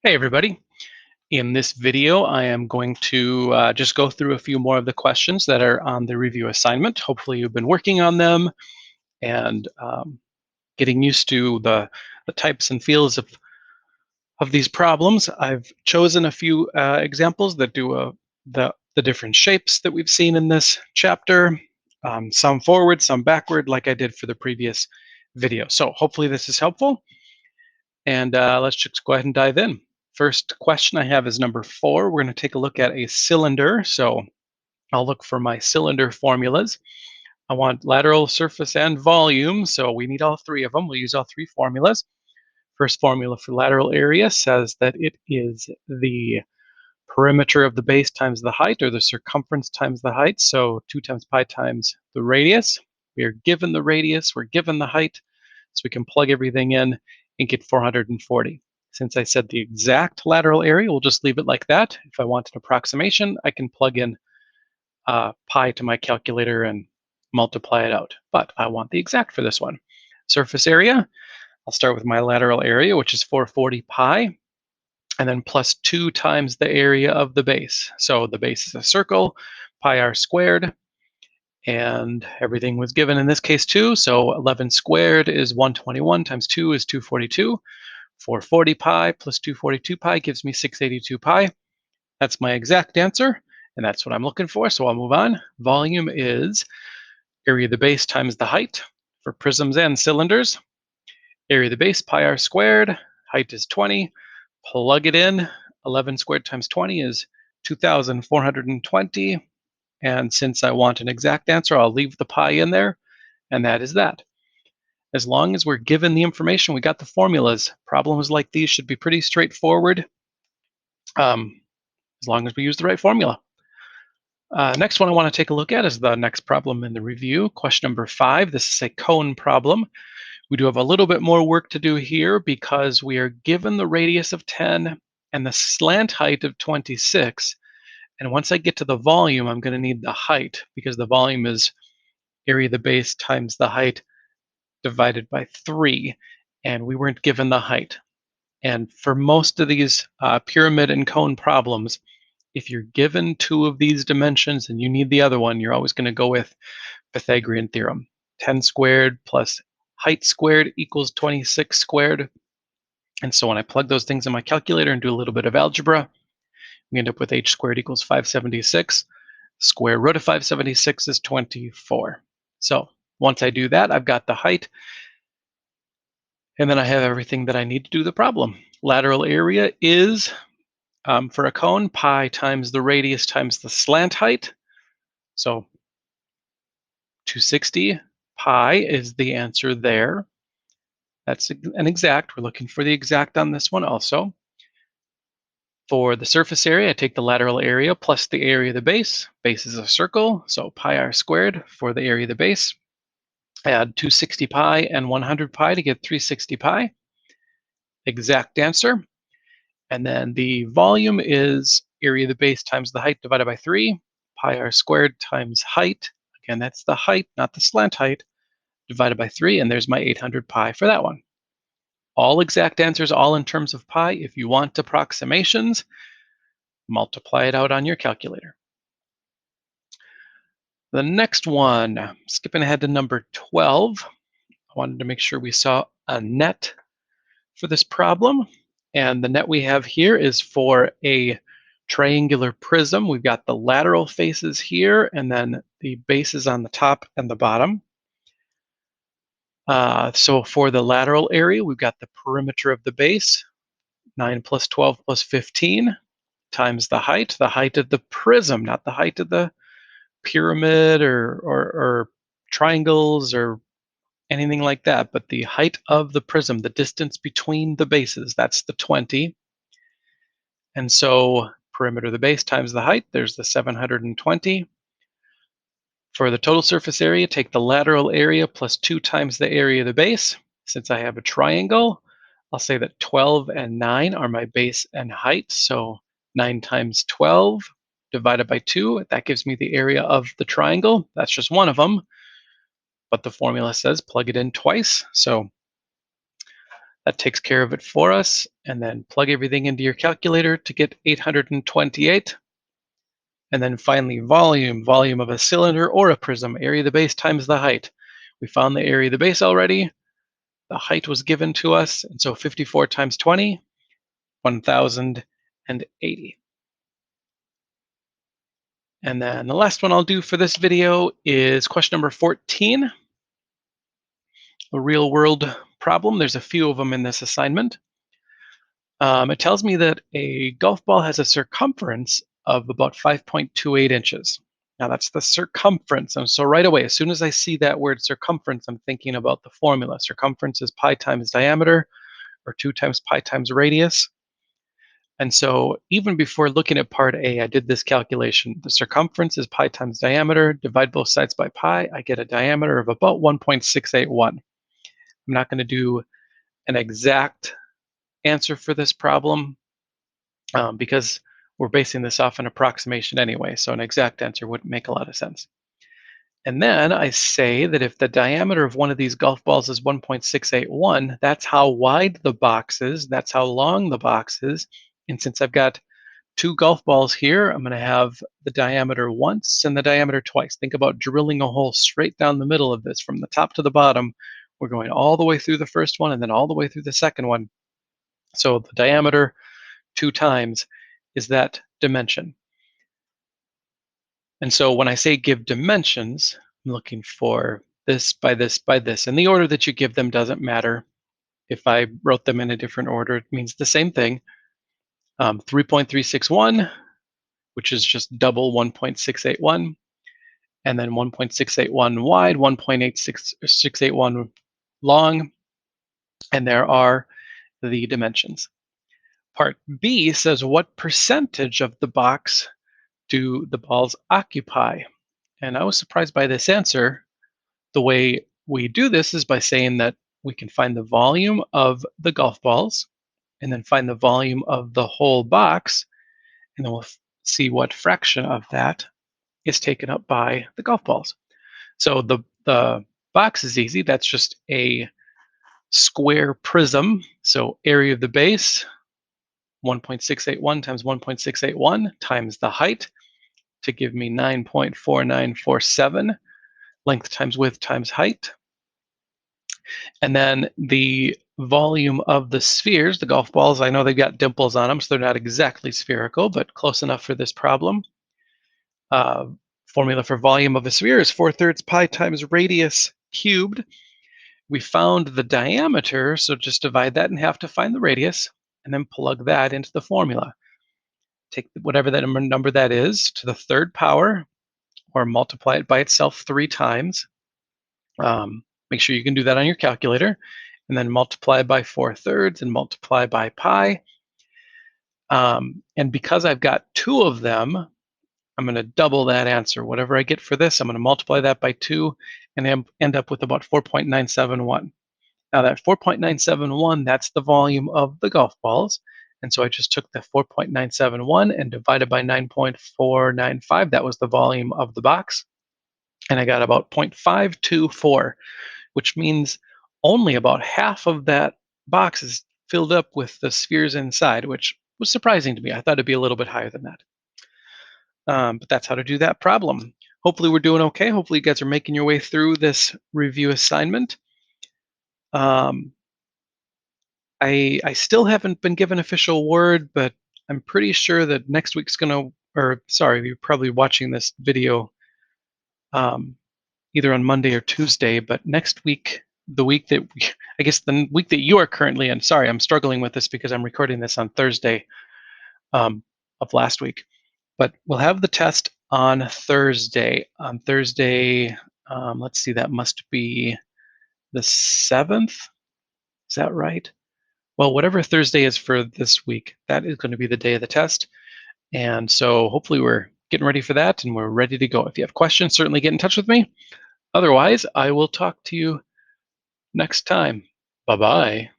Hey everybody. In this video, I am going to just go through a few more of the questions that are on the review assignment. Hopefully you've been working on them and getting used to the types and feels of these problems. I've chosen a few examples that do the different shapes that we've seen in this chapter, some forward, some backward, like I did for the previous video. So hopefully this is helpful. And let's just go ahead and dive in. First question I have is number 4. We're going to take a look at a cylinder. So I'll look for my cylinder formulas. I want lateral, surface, and volume. So we need all three of them. We'll use all three formulas. First formula for lateral area says that it is the perimeter of the base times the height, or the circumference times the height. So 2 times pi times the radius. We are given the radius, we're given the height, so we can plug everything in and get 440. Since I said the exact lateral area, we'll just leave it like that. If I want an approximation, I can plug in pi to my calculator and multiply it out. But I want the exact for this one. Surface area, I'll start with my lateral area, which is 440 pi, and then plus 2 times the area of the base. So the base is a circle, pi r squared, and everything was given in this case too. So 11 squared is 121 times 2 is 242. 440 pi plus 242 pi gives me 682 pi. That's my exact answer, and that's what I'm looking for, so I'll move on. Volume is area of the base times the height for prisms and cylinders. Area of the base, pi r squared, height is 20. Plug it in. 11 squared times 20 is 2,420. And since I want an exact answer, I'll leave the pi in there, and that is that. As long as we're given the information, we got the formulas. Problems like these should be pretty straightforward, as long as we use the right formula. Next one I want to take a look at is the next problem in the review. Question number 5. This is a cone problem. We do have a little bit more work to do here because we are given the radius of 10 and the slant height of 26. And once I get to the volume, I'm going to need the height, because the volume is area of the base times the height divided by 3. And we weren't given the height. And for most of these pyramid and cone problems, if you're given 2 of these dimensions and you need the other one, you're always going to go with Pythagorean theorem. 10 squared plus height squared equals 26 squared. And so when I plug those things in my calculator and do a little bit of algebra, we end up with h squared equals 576. Square root of 576 is 24. So once I do that, I've got the height, and then I have everything that I need to do the problem. Lateral area is, for a cone, pi times the radius times the slant height. So 260 pi is the answer there. That's an exact. We're looking for the exact on this one also. For the surface area, I take the lateral area plus the area of the base. Base is a circle, so pi r squared for the area of the base. Add 260 pi and 100 pi to get 360 pi. Exact answer. And then the volume is area of the base times the height divided by 3. Pi r squared times height. Again, that's the height, not the slant height, divided by 3. And there's my 800 pi for that one. All exact answers, all in terms of pi. If you want approximations, multiply it out on your calculator. The next one, skipping ahead to number 12, I wanted to make sure we saw a net for this problem. And the net we have here is for a triangular prism. We've got the lateral faces here, and then the bases on the top and the bottom. So for the lateral area, we've got the perimeter of the base, 9 plus 12 plus 15, times the height of the prism, not the height of the pyramid or triangles or anything like that, but the height of the prism, the distance between the bases, that's the 20. And so perimeter of the base times the height, there's the 720. For the total surface area, take the lateral area plus 2 times the area of the base. Since I have a triangle, I'll say that 12 and 9 are my base and height. So 9 times 12 divided by 2, that gives me the area of the triangle. That's just one of them, but the formula says plug it in twice. So That takes care of it for us. And then plug everything into your calculator to get 828. And then finally, volume of a cylinder or a prism, area of the base times the height. We found the area of the base already. The height was given to us, and so 54 times 20, 1,080. And then the last one I'll do for this video is question number 14, a real world problem. There's a few of them in this assignment. It tells me that a golf ball has a circumference of about 5.28 inches. Now that's the circumference. And so right away, as soon as I see that word circumference, I'm thinking about the formula. Circumference is pi times diameter, or 2 times pi times radius. And so even before looking at part A, I did this calculation. The circumference is pi times diameter. Divide both sides by pi, I get a diameter of about 1.681. I'm not going to do an exact answer for this problem because we're basing this off an approximation anyway, so an exact answer wouldn't make a lot of sense. And then I say that if the diameter of one of these golf balls is 1.681, that's how wide the box is, that's how long the box is. And since I've got 2 golf balls here, I'm going to have the diameter once and the diameter twice. Think about drilling a hole straight down the middle of this from the top to the bottom. We're going all the way through the first one and then all the way through the second one. So the diameter 2 times is that dimension. And so when I say give dimensions, I'm looking for this by this by this. And the order that you give them doesn't matter. If I wrote them in a different order, it means the same thing. 3.361, which is just double 1.681, and then 1.681 wide, 1.8681 long, and there are the dimensions. Part B says what percentage of the box do the balls occupy? And I was surprised by this answer. The way we do this is by saying that we can find the volume of the golf balls and then find the volume of the whole box, and then we'll see what fraction of that is taken up by the golf balls. So the box is easy. That's just a square prism. So area of the base, 1.681 times 1.681 times the height to give me 9.4947, length times width times height. And then the volume of the spheres, the golf balls, I know they've got dimples on them, so they're not exactly spherical, but close enough for this problem. Formula for volume of a sphere is 4/3 pi times radius cubed. We found the diameter, so just divide that in half to find the radius, and then plug that into the formula. Take whatever that number that is to the 3rd power, or multiply it by itself 3 times. Make sure you can do that on your calculator, and then multiply by 4/3 and multiply by pi. And because I've got 2 of them, I'm going to double that answer. Whatever I get for this, I'm going to multiply that by 2 and end up with about 4.971. Now that 4.971, that's the volume of the golf balls. And so I just took the 4.971 and divided by 9.495. That was the volume of the box. And I got about 0.524, which means only about half of that box is filled up with the spheres inside, which was surprising to me. I thought it'd be a little bit higher than that. But that's how to do that problem. Hopefully we're doing okay. Hopefully you guys are making your way through this review assignment. I still haven't been given official word, but I'm pretty sure that next week's gonna, or sorry, you're probably watching this video either on Monday or Tuesday, but next week, the week that, I guess the week that you are currently in, sorry, I'm struggling with this because I'm recording this on Thursday of last week, but we'll have the test on Thursday. On Thursday, let's see, that must be the 7th. Is that right? Well, whatever Thursday is for this week, that is going to be the day of the test. And so hopefully we're getting ready for that and we're ready to go. If you have questions, certainly get in touch with me. Otherwise, I will talk to you next time. Bye-bye.